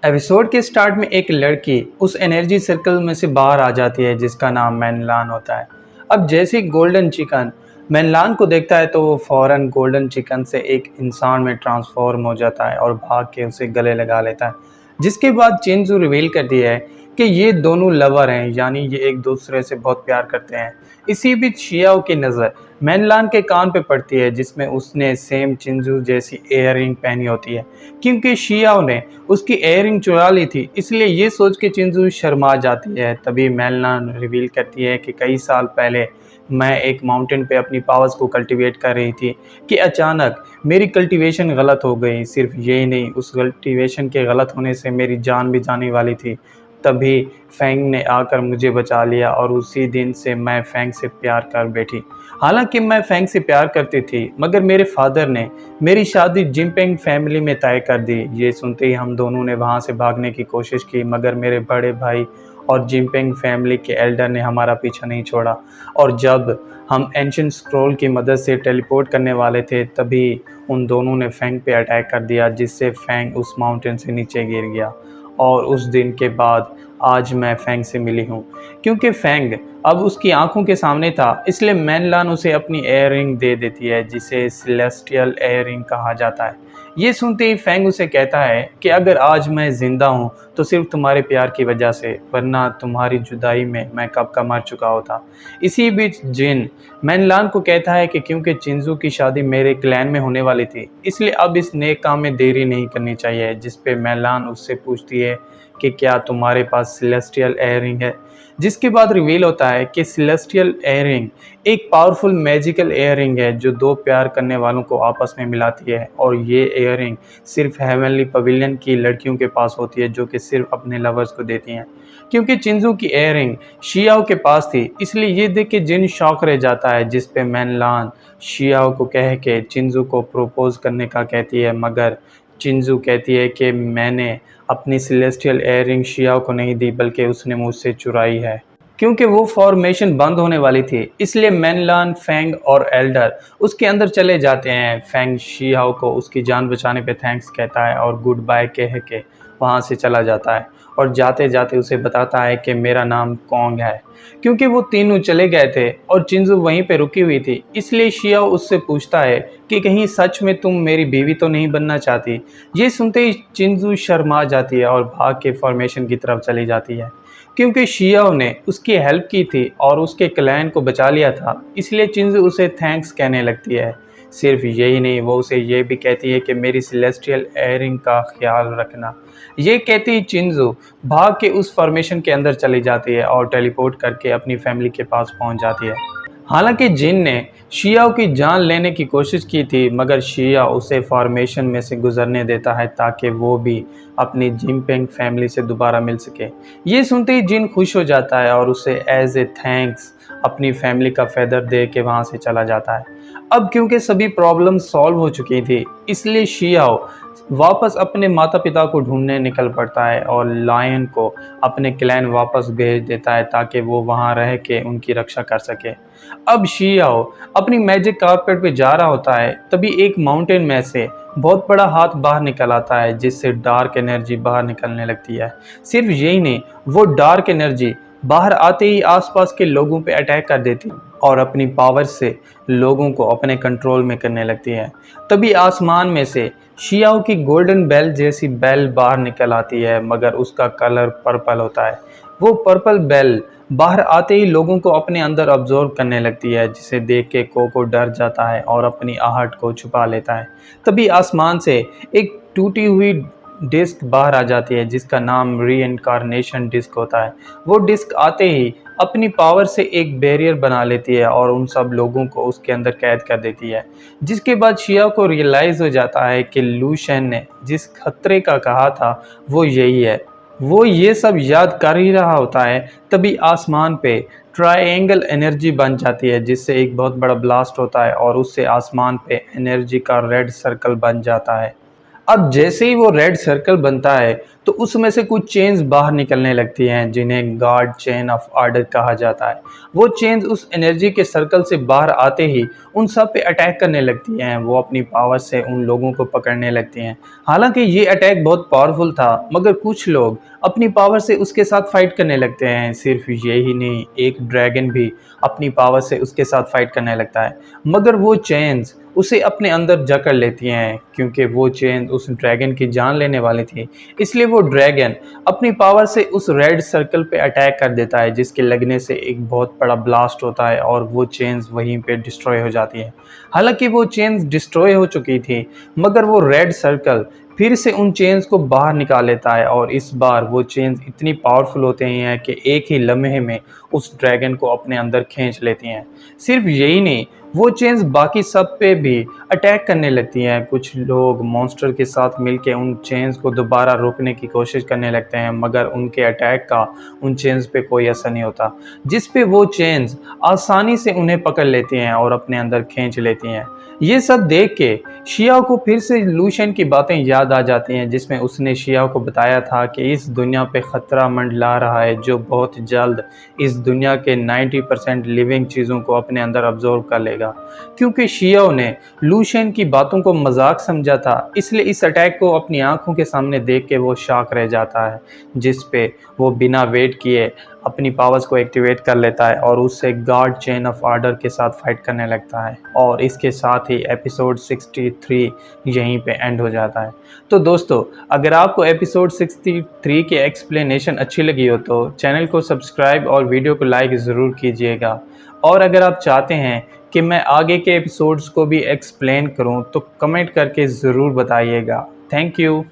Episode के start में एक लड़की उस एनर्जी सर्कल में से बाहर आ जाती है जिसका नाम मैनलान होता है। अब जैसे ही गोल्डन चिकन मैनलान को देखता है तो वो फौरन गोल्डन चिकन से एक इंसान में ट्रांसफॉर्म हो जाता है और भाग के उसे गले लगा लेता है। जिसके बाद चिंजू रिवील करती है कि ये दोनों लवर हैं, यानी ये एक दूसरे से बहुत प्यार करते हैं। इसी बीच शियाओ की नज़र मैनलान के कान पे पड़ती है जिसमें उसने सेम चिंजू जैसी एयररिंग पहनी होती है। क्योंकि शियाओ ने उसकी एयररिंग चुरा ली थी, इसलिए ये सोच के चिंजू शर्मा जाती है। तभी मैनलान रिवील करती है कि कई साल पहले मैं एक माउंटेन पे अपनी पावर्स को कल्टीवेट कर रही थी कि अचानक मेरी कल्टीवेशन गलत हो गई। सिर्फ यही नहीं, उस कल्टीवेशन के गलत होने से मेरी जान भी जाने वाली थी। तभी फैंग ने आकर मुझे बचा लिया और उसी दिन से मैं फैंग से प्यार कर बैठी। हालांकि मैं फैंग से प्यार करती थी, मगर मेरे फादर ने मेरी शादी जिनपेंग फैमिली में तय कर दी। ये सुनते ही हम दोनों ने वहाँ से भागने की कोशिश की, मगर मेरे बड़े भाई और जिनपेंग फैमिली के एल्डर ने हमारा पीछा नहीं छोड़ा। और जब हम एंशिएंट स्क्रॉल की मदद से टेलीपोर्ट करने वाले थे, तभी उन दोनों ने फैंग पे अटैक कर दिया, जिससे फैंग उस माउंटेन से नीचे गिर गया। और उस दिन के बाद आज मैं फैंग से मिली हूँ। क्योंकि फैंग अब उसकी आंखों के सामने था, इसलिए मैनलान उसे अपनी एयररिंग दे देती है, जिसे सेलेस्टियल एयररिंग कहा जाता है। ये सुनते ही फैंग उसे कहता है कि अगर आज मैं ज़िंदा हूँ तो सिर्फ तुम्हारे प्यार की वजह से, वरना तुम्हारी जुदाई में मैं कब का मर चुका होता। इसी बीच जिन मैनलान को कहता है कि क्योंकि चिंजू की शादी मेरे क्लैन में होने वाली थी, इसलिए अब इस नेक काम में देरी नहीं करनी चाहिए। जिस पे मैनलान उससे पूछती है कि क्या तुम्हारे पास सेलेस्टियल एयररिंग है। जिसके बाद रिवील होता है कि सेलेस्टियल एयररिंग एक पावरफुल मैजिकल एयररिंग है जो दो प्यार करने वालों को आपस में मिलाती है। और ये एयररिंग सिर्फ हेवनली पवेलियन की लड़कियों के पास होती है, जो कि सिर्फ अपने लवर्स को देती हैं। क्योंकि चिंजू की एयररिंग शियाओ के पास थी, इसलिए ये देख के जिन शौक रह जाता है। जिस पे मैनलान शियाओ को कह के चिंजू को प्रपोज करने का कहती है, मगर चिंजू कहती है कि मैंने अपनी सेलेस्टियल एयररिंग शियाओ को नहीं दी, बल्कि उसने मुझसे चुराई है। क्योंकि वो फॉर्मेशन बंद होने वाली थी, इसलिए मैनलान, फैंग और एल्डर उसके अंदर चले जाते हैं। फैंग शियाओ को उसकी जान बचाने पे थैंक्स कहता है और गुड बाय कह के वहाँ से चला जाता है। और जाते जाते उसे बताता है कि मेरा नाम कोंग है। क्योंकि वो तीनों चले गए थे और चिंजू वहीं पे रुकी हुई थी, इसलिए शियाओ उससे पूछता है कि कहीं सच में तुम मेरी बीवी तो नहीं बनना चाहती। ये सुनते ही चिंजू शर्मा जाती है और भाग के फॉर्मेशन की तरफ चली जाती है। क्योंकि शियाओ ने उसकी हेल्प की थी और उसके क्लैन को बचा लिया था, इसलिए चिंजू उसे थैंक्स कहने लगती है। सिर्फ यही नहीं, वो उसे ये भी कहती है कि मेरी सेलेस्टियल एयरिंग का ख्याल रखना। ये कहती ही चिंजू भाग के उस फॉर्मेशन के अंदर चली जाती है और टेलीपोर्ट करके अपनी फैमिली के पास पहुंच जाती है। हालांकि जिन ने शियाओ की जान लेने की कोशिश की थी, मगर शिया उसे फॉर्मेशन में से गुजरने देता है ताकि वो भी अपनी जिनपेंग फैमिली से दोबारा मिल सके। ये सुनते ही जिन खुश हो जाता है और उसे एज ए थैंक्स अपनी फैमिली का फेदर दे के वहाँ से चला जाता है। अब क्योंकि सभी प्रॉब्लम सॉल्व हो चुकी थी, इसलिए शियाओ वापस अपने माता पिता को ढूंढने निकल पड़ता है और लायन को अपने क्लैन वापस भेज देता है ताकि वो वहाँ रह के उनकी रक्षा कर सके। अब शियाओ अपनी मैजिक कारपेट पे जा रहा होता है, तभी एक माउंटेन में से बहुत बड़ा हाथ बाहर निकल आता है, जिससे डार्क एनर्जी बाहर निकलने लगती है। सिर्फ यही नहीं, वो डार्क एनर्जी बाहर आते ही आसपास के लोगों पे अटैक कर देती है और अपनी पावर से लोगों को अपने कंट्रोल में करने लगती है। तभी आसमान में से शियाओ की गोल्डन बेल जैसी बेल बाहर निकल आती है, मगर उसका कलर पर्पल होता है। वो पर्पल बेल बाहर आते ही लोगों को अपने अंदर अब्जॉर्व करने लगती है, जिसे देख के कोको डर जाता है और अपनी आहट को छुपा लेता है। तभी आसमान से एक टूटी हुई डिस्क बाहर आ जाती है, जिसका नाम रीइंकारनेशन डिस्क होता है। वो डिस्क आते ही अपनी पावर से एक बैरियर बना लेती है और उन सब लोगों को उसके अंदर कैद कर देती है। जिसके बाद शिया को रियलाइज़ हो जाता है कि लूशेन ने जिस खतरे का कहा था वो यही है। वो ये सब याद कर ही रहा होता है, तभी आसमान पे ट्रायंगल एनर्जी बन जाती है, जिससे एक बहुत बड़ा ब्लास्ट होता है और उससे आसमान पे एनर्जी का रेड सर्कल बन जाता है। अब जैसे ही वो रेड सर्कल बनता है तो उसमें से कुछ चेन्स बाहर निकलने लगती हैं जिन्हें गॉड चेन ऑफ ऑर्डर कहा जाता है। वो चेन्स उस एनर्जी के सर्कल से बाहर आते ही उन सब पे अटैक करने लगती हैं। वो अपनी पावर से उन लोगों को पकड़ने लगती हैं। हालांकि ये अटैक बहुत पावरफुल था, मगर कुछ लोग अपनी पावर से उसके साथ फाइट करने लगते हैं। सिर्फ यही नहीं, एक ड्रैगन भी अपनी पावर से उसके साथ फाइट करने लगता है, मगर वो चेन्स उसे अपने अंदर जकड़ लेती हैं। क्योंकि वो चेन उस ड्रैगन की जान लेने वाली थी, इसलिए वो ड्रैगन अपनी पावर से उस रेड सर्कल पे अटैक कर देता है, जिसके लगने से एक बहुत बड़ा ब्लास्ट होता है और वो चेन्स वहीं पे डिस्ट्रॉय हो जाती है। हालांकि वो चेन्स डिस्ट्रॉय हो चुकी थी, मगर वो रेड सर्कल फिर से उन चेन्स को बाहर निकाल लेता है और इस बार वो चेन्स इतनी पावरफुल होते हैं कि एक ही लम्हे में उस ड्रैगन को अपने अंदर खींच लेती हैं। सिर्फ यही नहीं, वो चेन्स बाकी सब पे भी अटैक करने लगती हैं। कुछ लोग मॉन्स्टर के साथ मिलकर उन चेन्स को दोबारा रोकने की कोशिश करने लगते हैं, मगर उनके अटैक का उन चेन्स पे कोई असर नहीं होता, जिस पे वो चेन्स आसानी से उन्हें पकड़ लेती हैं और अपने अंदर खींच लेती हैं। ये सब देख के शिया को फिर से लूशन की बातें याद आ जाती हैं, जिसमें उसने शिया को बताया था कि इस दुनिया पे ख़तरा मंडला रहा है जो बहुत जल्द इस दुनिया के 90% लिविंग चीज़ों को अपने अंदर अब्जॉर्व कर लेगा। क्योंकि शिया ने लूशन की बातों को मजाक समझा था, इसलिए इस अटैक को अपनी आंखों के सामने देख के वो शॉक रह जाता है, जिस पे वो बिना वेट किए अपनी पावर्स को एक्टिवेट कर लेता है और उससे गॉड चेन ऑफ ऑर्डर के साथ फाइट करने लगता है। और इसके साथ ही एपिसोड 63 यहीं पे एंड हो जाता है। तो दोस्तों, अगर आपको एपिसोड 63 की एक्सप्लेनेशन अच्छी लगी हो तो चैनल को सब्सक्राइब और वीडियो को लाइक ज़रूर कीजिएगा। और अगर आप चाहते हैं कि मैं आगे के एपिसोड्स को भी एक्सप्लेन करूं तो कमेंट करके ज़रूर बताइएगा। Thank you.